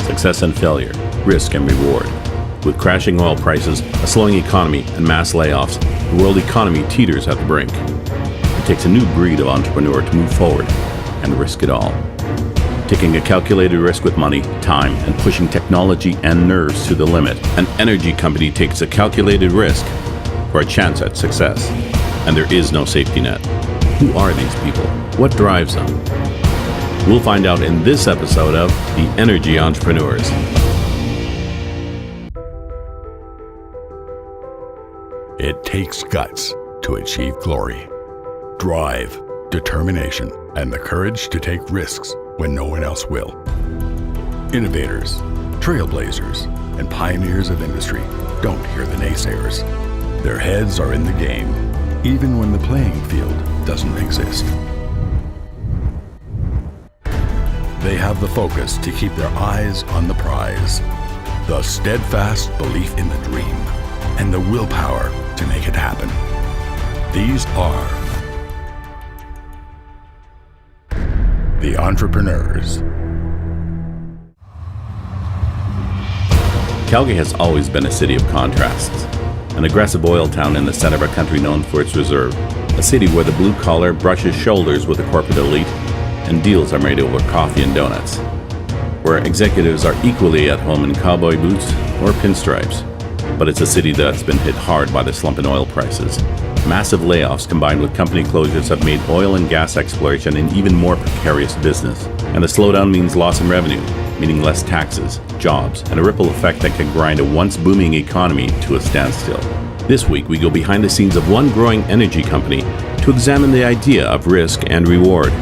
success and failure, risk and reward. With crashing oil prices, a slowing economy, and mass layoffs, the world economy teeters at the brink. It takes a new breed of entrepreneur to move forward and risk it all. Taking a calculated risk with money, time, and pushing technology and nerves to the limit, an energy company takes a calculated risk for a chance at success. And there is no safety net. Who are these people? What drives them? We'll find out in this episode of The Energy Entrepreneurs. It takes guts to achieve glory, drive, determination, and the courage to take risks when no one else will. Innovators, trailblazers, and pioneers of industry don't hear the naysayers. Their heads are in the game, even when the playing field doesn't exist. They have the focus to keep their eyes on the prize, the steadfast belief in the dream, and the willpower to make it happen. These are the entrepreneurs. Calgary has always been a city of contrasts. An aggressive oil town in the center of a country known for its reserve. A city where the blue collar brushes shoulders with the corporate elite and deals are made over coffee and donuts. Where executives are equally at home in cowboy boots or pinstripes. But it's a city that's been hit hard by the slump in oil prices. Massive layoffs combined with company closures have made oil and gas exploration an even more precarious business. And the slowdown means loss in revenue, meaning less taxes, jobs, and a ripple effect that can grind a once booming economy to a standstill. This week, we go behind the scenes of one growing energy company to examine the idea of risk and reward.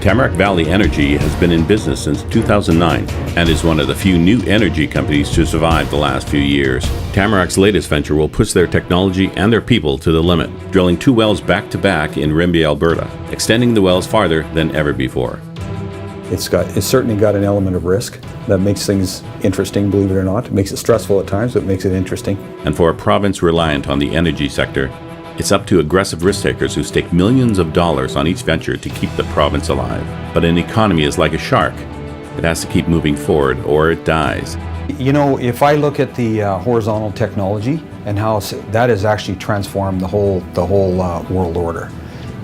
Tamarack Valley Energy has been in business since 2009 and is one of the few new energy companies to survive the last few years. Tamarack's latest venture will push their technology and their people to the limit, drilling 2 wells back-to-back in Rimbey, Alberta, extending the wells farther than ever before. It's certainly got an element of risk that makes things interesting, believe it or not. It makes it stressful at times, but it makes it interesting. And for a province reliant on the energy sector, it's up to aggressive risk takers who stake millions of dollars on each venture to keep the province alive. But an economy is like a shark. It has to keep moving forward or it dies. You know, if I look at the horizontal technology and how that has actually transformed the whole world order.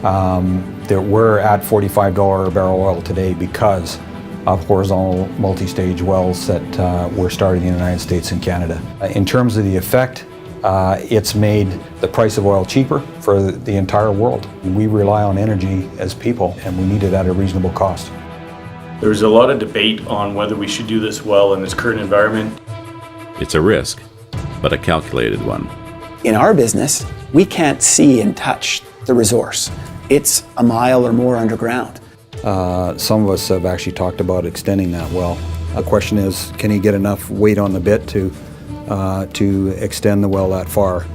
We're at $45 a barrel oil today because of horizontal multi-stage wells that we're starting in the United States and Canada. In terms of the effect, it's made the price of oil cheaper for the entire world. We rely on energy as people, and we need it at a reasonable cost. There's a lot of debate on whether we should do this well in this current environment. It's a risk, but a calculated one. In our business, we can't see and touch the resource. It's a mile or more underground. Some of us have actually talked about extending that well. The question is, can you get enough weight on the bit to extend the well that far?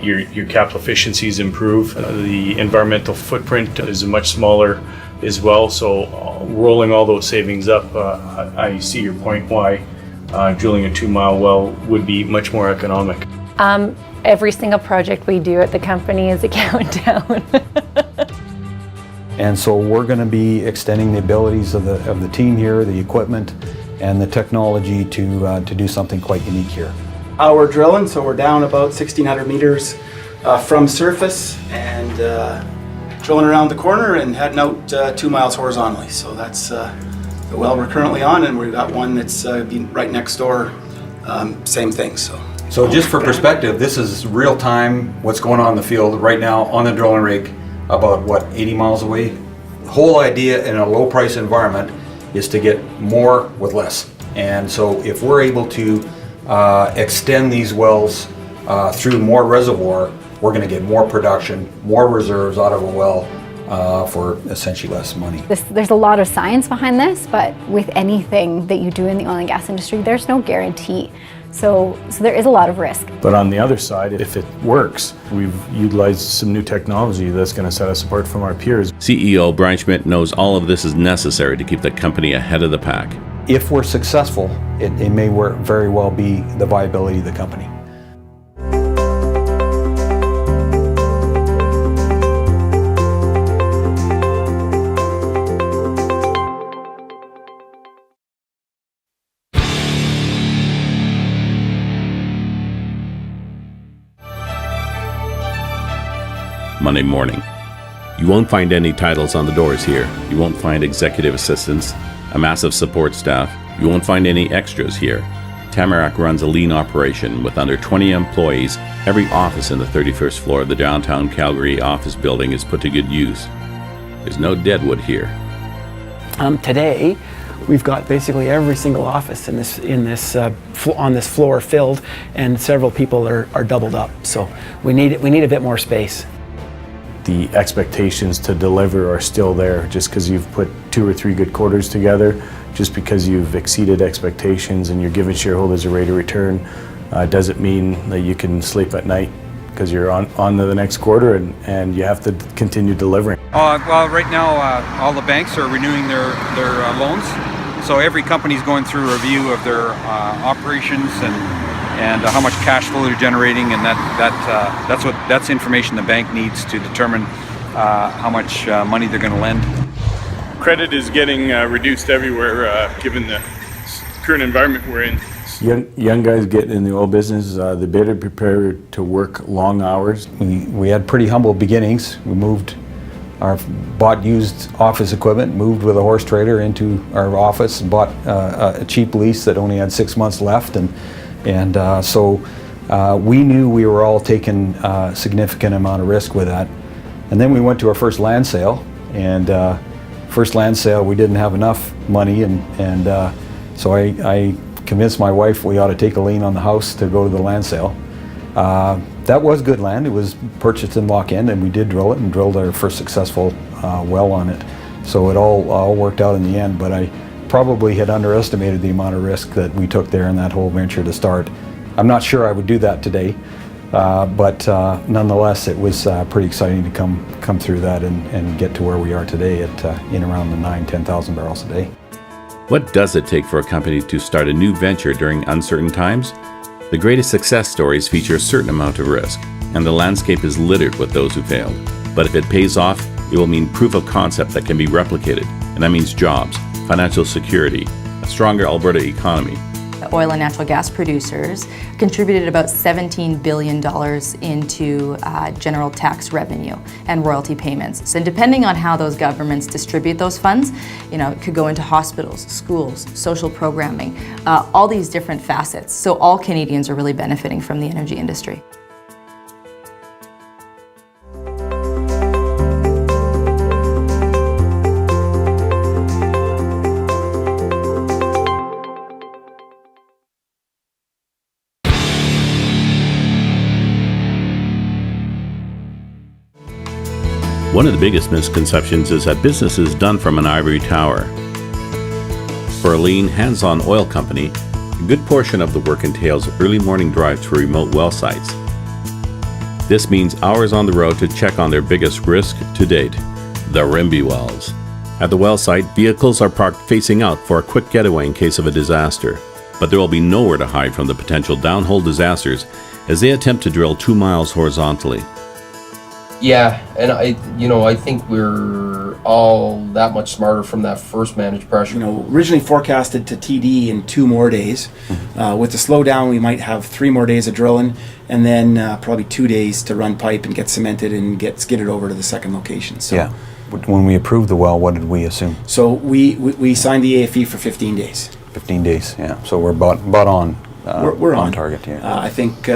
Your capital efficiencies improve. The environmental footprint is much smaller as well. So rolling all those savings up, I see your point why drilling a 2-mile well would be much more economic. Every single project we do at the company is a countdown. And so we're going to be extending the abilities of the team here, the equipment, and the technology to do something quite unique here. We're drilling, so we're down about 1,600 meters from surface and drilling around the corner and heading out 2 miles horizontally. So that's the well we're currently on, and we've got one that's right next door, same thing. So just for perspective, this is real time, what's going on in the field right now on the drilling rig, about 80 miles away. The whole idea in a low price environment is to get more with less. And so if we're able to extend these wells through more reservoir, we're going to get more production, more reserves out of a well for essentially less money. There's a lot of science behind this, but with anything that you do in the oil and gas industry, there's no guarantee. So there is a lot of risk. But on the other side, if it works, we've utilized some new technology that's going to set us apart from our peers. CEO Brian Schmidt knows all of this is necessary to keep the company ahead of the pack. If we're successful, it may very well be the viability of the company. Monday morning. You won't find any titles on the doors here. You won't find executive assistants, a massive support staff. You won't find any extras here. Tamarack runs a lean operation with under 20 employees. Every office in the 31st floor of the downtown Calgary office building is put to good use. There's no deadwood here. Today, we've got basically every single office on this floor filled, and several people are doubled up. So we need a bit more space. The expectations to deliver are still there. Just because you've put 2 or 3 good quarters together, just because you've exceeded expectations and you're giving shareholders a rate of return, doesn't mean that you can sleep at night, because you're on to the next quarter and you have to continue delivering. Well, right now all the banks are renewing their loans, so every company's going through a review of their operations and how much cash flow they're generating, and that's information the bank needs to determine how much money they're going to lend. Credit is getting reduced everywhere, given the current environment we're in. Young guys getting in the oil business, they're better prepared to work long hours. We had pretty humble beginnings. We bought used office equipment, moved with a horse trailer into our office, and bought a cheap lease that only had 6 months left, so we knew we were all taking a significant amount of risk with that. And then we went to our first land sale, and first land sale we didn't have enough money, and so I convinced my wife we ought to take a lien on the house to go to the land sale. That was good land. It was purchased in Lock End, and we did drill it and drilled our first successful well on it. So it all worked out in the end, but I probably had underestimated the amount of risk that we took there in that whole venture to start. I'm not sure I would do that today, but nonetheless it was pretty exciting to come through that and get to where we are today at in around the 9,000-10,000 barrels a day. What does it take for a company to start a new venture during uncertain times? The greatest success stories feature a certain amount of risk, and the landscape is littered with those who failed. But if it pays off, it will mean proof of concept that can be replicated, and that means jobs, financial security, a stronger Alberta economy. The oil and natural gas producers contributed about $17 billion into general tax revenue and royalty payments. So depending on how those governments distribute those funds, it could go into hospitals, schools, social programming, all these different facets. So all Canadians are really benefiting from the energy industry. One of the biggest misconceptions is that business is done from an ivory tower. For a lean, hands-on oil company, a good portion of the work entails early morning drives to remote well sites. This means hours on the road to check on their biggest risk to date, the Rimbey wells. At the well site, vehicles are parked facing out for a quick getaway in case of a disaster. But there will be nowhere to hide from the potential downhole disasters as they attempt to drill 2 miles horizontally. Yeah, and I think we're all that much smarter from that first managed pressure. Originally forecasted to TD in 2 more days. With the slowdown, we might have 3 more days of drilling, and then probably 2 days to run pipe and get cemented and get skidded over to the second location. So, yeah. When we approved the well, what did we assume? So we signed the AFE for 15 days. 15 days, yeah. So we're about on. We're on target, yeah. I think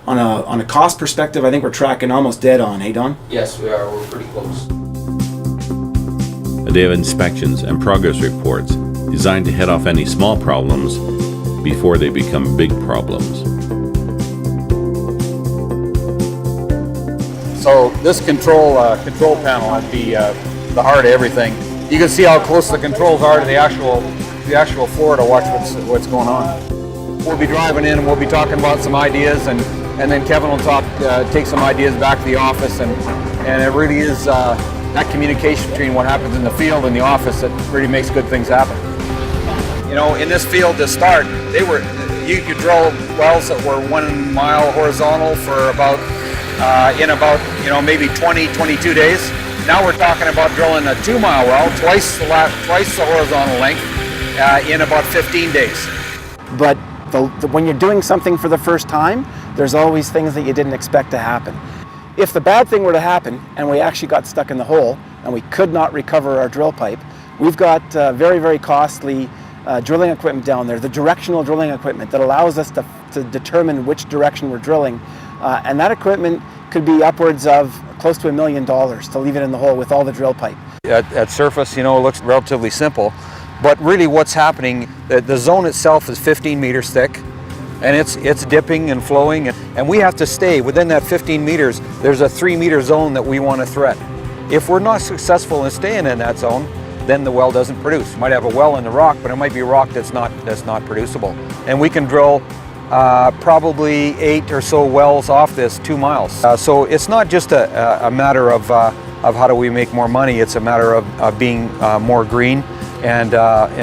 on a cost perspective, I think we're tracking almost dead on. Hey, Don? Yes, we are. We're pretty close. A day of inspections and progress reports designed to head off any small problems before they become big problems. So this control panel at the heart of everything. You can see how close the controls are to the actual floor to watch what's going on. We'll be driving in and we'll be talking about some ideas, and then Kevin will take some ideas back to the office, and it really is that communication between what happens in the field and the office that really makes good things happen. In this field to start, you could drill wells that were 1 mile horizontal for about maybe 22 days. Now we're talking about drilling a 2 mile well, twice the horizontal length, in about 15 days. But when you're doing something for the first time, there's always things that you didn't expect to happen. if the bad thing were to happen and we actually got stuck in the hole and we could not recover our drill pipe, we've got very, very costly drilling equipment down there, the directional drilling equipment that allows us to determine which direction we're drilling. And that equipment could be upwards of close to $1 million to leave it in the hole with all the drill pipe. At surface, you know, it looks relatively simple, but really what's happening, the zone itself is 15 meters thick, and it's dipping and flowing, and we have to stay within that 15 meters. There's a 3-meter zone that we want to thread. If we're not successful in staying in that zone, then the well doesn't produce. You might have a well in the rock, but it might be rock that's not producible. And we can drill probably 8 or so wells off this 2 miles. So it's not just a matter of how do we make more money. It's a matter of being more green and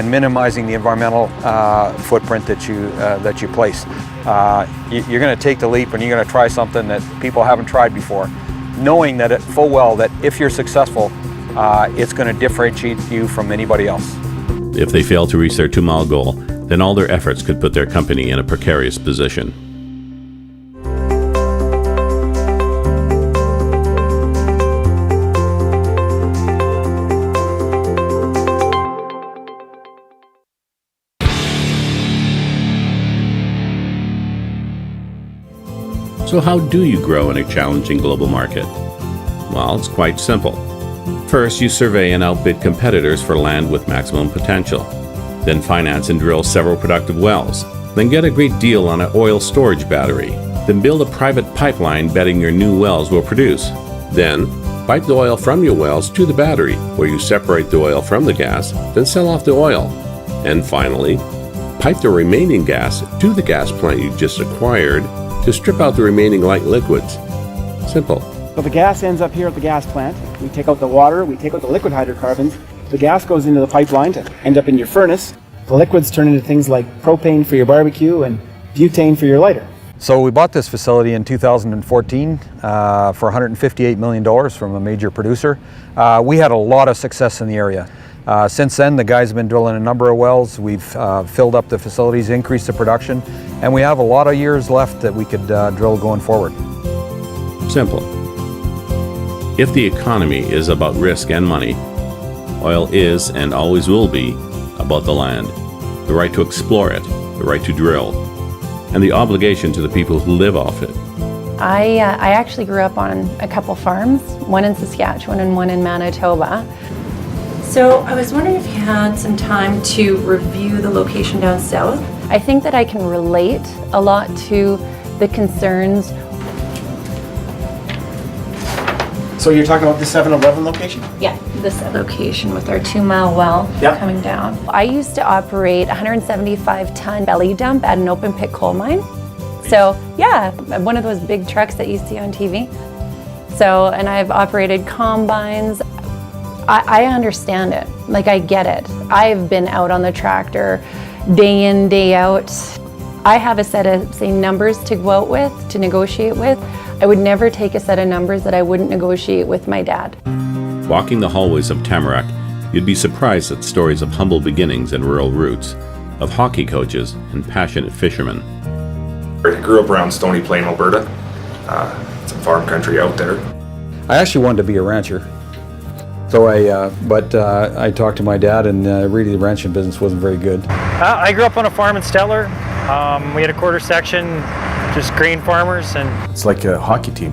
minimizing the environmental footprint that you place. You're going to take the leap and you're going to try something that people haven't tried before, knowing that at full well that if you're successful, it's going to differentiate you from anybody else. If they fail to reach their 2-mile goal, then all their efforts could put their company in a precarious position. So how do you grow in a challenging global market? Well, it's quite simple. First, you survey and outbid competitors for land with maximum potential. Then finance and drill several productive wells. Then get a great deal on an oil storage battery. Then build a private pipeline betting your new wells will produce. Then, pipe the oil from your wells to the battery, where you separate the oil from the gas, then sell off the oil. And finally, pipe the remaining gas to the gas plant you just acquired to strip out the remaining light liquids. Simple. So the gas ends up here at the gas plant. We take out the water, we take out the liquid hydrocarbons. The gas goes into the pipeline to end up in your furnace. The liquids turn into things like propane for your barbecue and butane for your lighter. So we bought this facility in 2014 for $158 million from a major producer. We had a lot of success in the area. Since then, the guys have been drilling a number of wells. We've filled up the facilities, increased the production, and we have a lot of years left that we could drill going forward. Simple. If the economy is about risk and money, oil is and always will be about the land, the right to explore it, the right to drill, and the obligation to the people who live off it. I actually grew up on a couple farms, one in Saskatchewan and one in Manitoba. So I was wondering if you had some time to review the location down south. I think that I can relate a lot to the concerns. So you're talking about the 7-Eleven location? Yeah, this location with our 2-mile well coming down. I used to operate a 175-ton belly dump at an open pit coal mine. So yeah, one of those big trucks that you see on TV. So, and I've operated combines. I understand it, like I get it. I've been out on the tractor day in, day out. I have a set of, say, numbers to go out with, to negotiate with. I would never take a set of numbers that I wouldn't negotiate with my dad. Walking the hallways of Tamarack, you'd be surprised at stories of humble beginnings and rural roots, of hockey coaches and passionate fishermen. I grew up around Stony Plain, Alberta. It's a farm country out there. I actually wanted to be a rancher. So I talked to my dad, and really the ranching business wasn't very good. I grew up on a farm in Stellar. We had a quarter section, just grain farmers, and it's like a hockey team.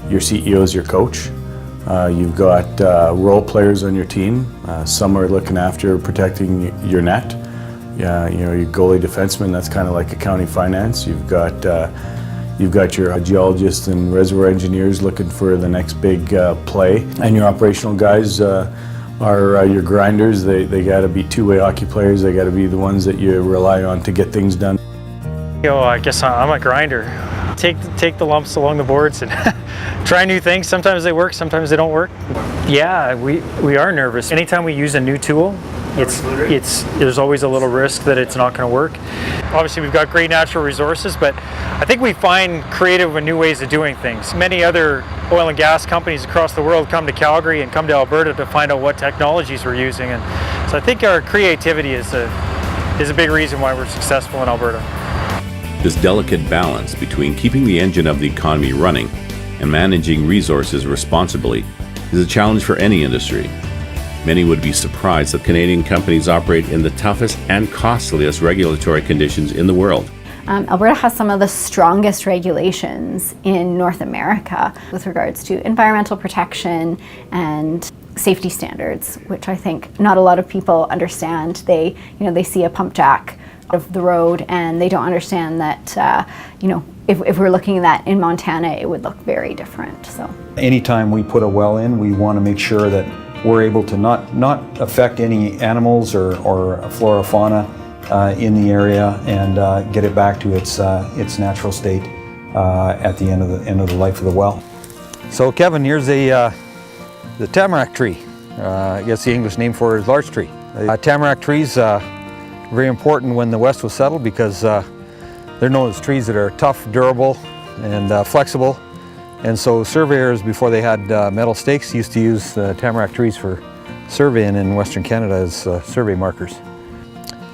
Your CEO is your coach. You've got role players on your team. Some are looking after protecting your net. Yeah, you know, your goalie defenseman. That's kind of like accounting finance. You've got your geologists and reservoir engineers looking for the next big play, and your operational guys are your grinders. They got to be two-way hockey players. They got to be the ones that you rely on to get things done. You know, I guess I'm a grinder. Take the lumps along the boards and try new things. Sometimes they work, sometimes they don't work. Yeah, we are nervous. Anytime we use a new tool, there's always a little risk that it's not going to work. Obviously, we've got great natural resources, but I think we find creative and new ways of doing things. Many other oil and gas companies across the world come to Calgary and come to Alberta to find out what technologies we're using, and so I think our creativity is a big reason why we're successful in Alberta. This delicate balance between keeping the engine of the economy running and managing resources responsibly is a challenge for any industry. Many would be surprised that Canadian companies operate in the toughest and costliest regulatory conditions in the world. Alberta has some of the strongest regulations in North America with regards to environmental protection and safety standards, which I think not a lot of people understand. They see a pump jack of the road and they don't understand that, if we're looking at that in Montana, it would look very different. So, anytime we put a well in, we want to make sure that we're able to not affect any animals or flora fauna in the area and get it back to its natural state at the end of the life of the well. So Kevin, here's the tamarack tree. I guess the English name for it is larch tree. Tamarack trees very important when the West was settled because they're known as trees that are tough, durable, and flexible. And so surveyors, before they had metal stakes, used to use tamarack trees for surveying in Western Canada as survey markers.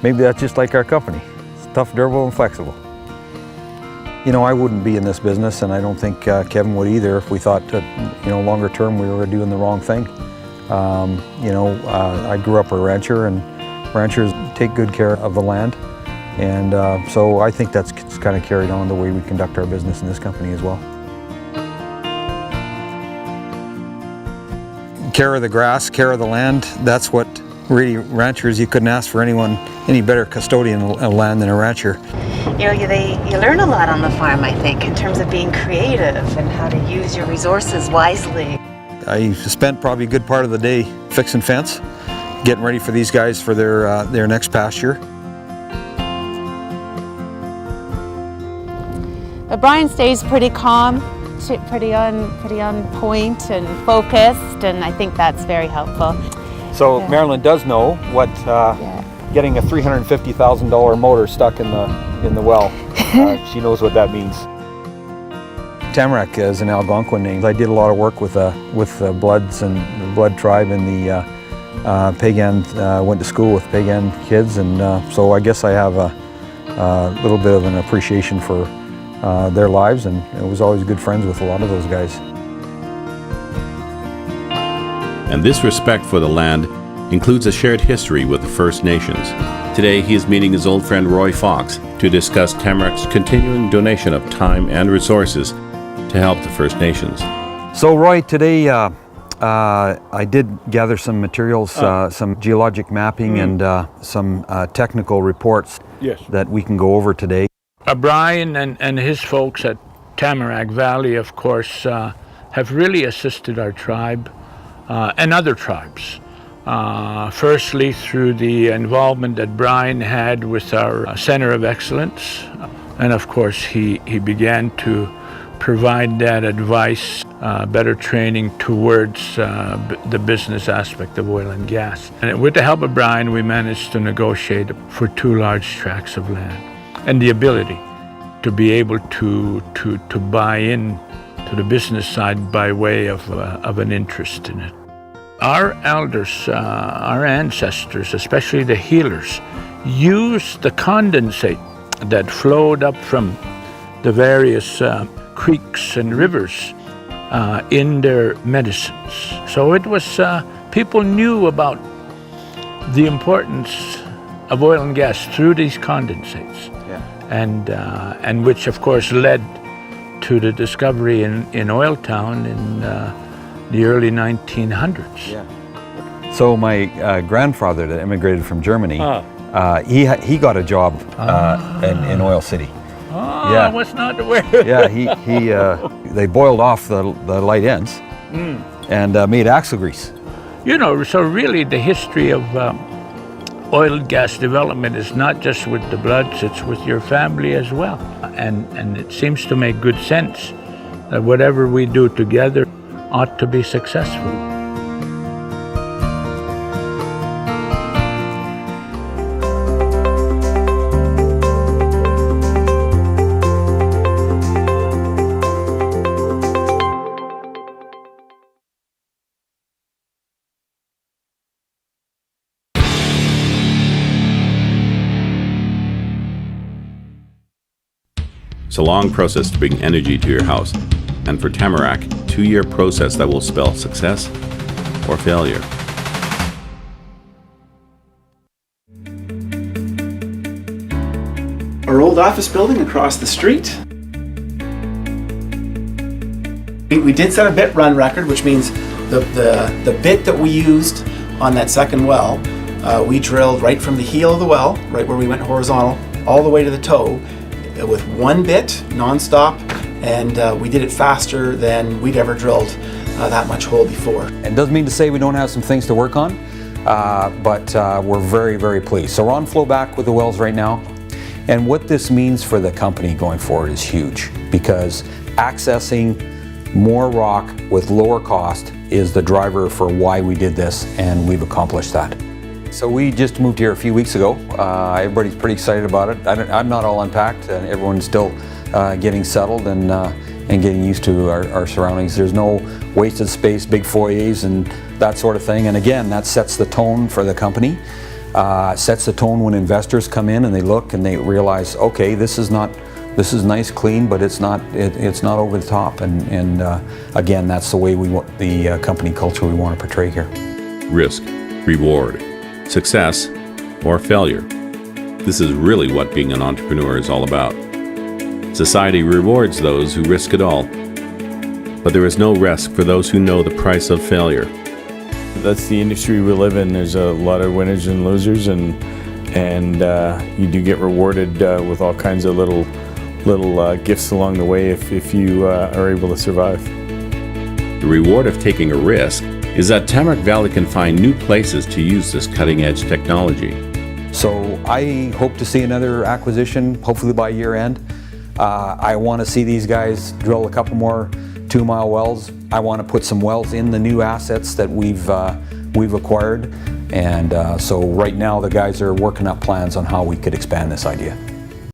Maybe that's just like our company. It's tough, durable, and flexible. I wouldn't be in this business, and I don't think Kevin would either if we thought that, longer term we were doing the wrong thing. I grew up a rancher, and ranchers take good care of the land. And so I think that's kind of carried on the way we conduct our business in this company as well. Care of the grass, care of the land, that's what really ranchers, you couldn't ask for any better custodian of land than a rancher. You learn a lot on the farm, I think, in terms of being creative and how to use your resources wisely. I spent probably a good part of the day fixing fence, getting ready for these guys for their next pasture. But Brian stays pretty calm, pretty on point and focused, and I think that's very helpful. So yeah. Marilyn does know what getting a $350,000 motor stuck in the well. She knows what that means. Tamarack is an Algonquin name. I did a lot of work with the Bloods and the Blood tribe and the Piegan. Went to school with Piegan kids, and so I guess I have a little bit of an appreciation for their lives, and I was always good friends with a lot of those guys. And this respect for the land includes a shared history with the First Nations. Today, he is meeting his old friend Roy Fox to discuss Tamarack's continuing donation of time and resources to help the First Nations. So Roy, today I did gather some materials, some geologic mapping and some technical reports that we can go over today. Brian and his folks at Tamarack Valley, of course, have really assisted our tribe and other tribes. Firstly, through the involvement that Brian had with our Center of Excellence. And of course, he began to provide that advice, better training towards the business aspect of oil and gas. And with the help of Brian, we managed to negotiate for 2 large tracts of land. And the ability to be able to buy in to the business side by way of an interest in it. Our elders, our ancestors, especially the healers, used the condensate that flowed up from the various creeks and rivers in their medicines. So it was, people knew about the importance of oil and gas through these condensates. And which of course led to the discovery in Oil Town in the early 1900s. So my grandfather that immigrated from Germany, he got a job in Oil City. I was not aware. They boiled off the light ends and made axle grease. So really the history of oil and gas development is not just with the Bloods, it's with your family as well. And it seems to make good sense that whatever we do together ought to be successful. It's a long process to bring energy to your house, and for Tamarack, 2-year process that will spell success or failure. Our old office building across the street. We did set a bit run record, which means the bit that we used on that second well, we drilled right from the heel of the well, right where we went horizontal, all the way to the toe, with one bit, non-stop, and we did it faster than we'd ever drilled that much hole before. It doesn't mean to say we don't have some things to work on, but we're very, very pleased. So we're on flow back with the wells right now, and what this means for the company going forward is huge, because accessing more rock with lower cost is the driver for why we did this, and we've accomplished that. So we just moved here a few weeks ago. Everybody's pretty excited about it. I'm not all unpacked, and everyone's still getting settled and getting used to our surroundings. There's no wasted space, big foyers and that sort of thing. And again, that sets the tone for the company. Sets the tone when investors come in and they look and they realize, okay, this is nice, clean, but it's not over the top. And again, that's the way we want the company culture we want to portray here. Risk, reward, success, or failure. This is really what being an entrepreneur is all about. Society rewards those who risk it all, but there is no risk for those who know the price of failure. That's the industry we live in. There's a lot of winners and losers, and you do get rewarded with all kinds of little gifts along the way if you are able to survive. The reward of taking a risk is that Tamarack Valley can find new places to use this cutting-edge technology. So I hope to see another acquisition, hopefully by year end. I want to see these guys drill a couple more 2-mile wells. I want to put some wells in the new assets that we've acquired. And so right now the guys are working up plans on how we could expand this idea.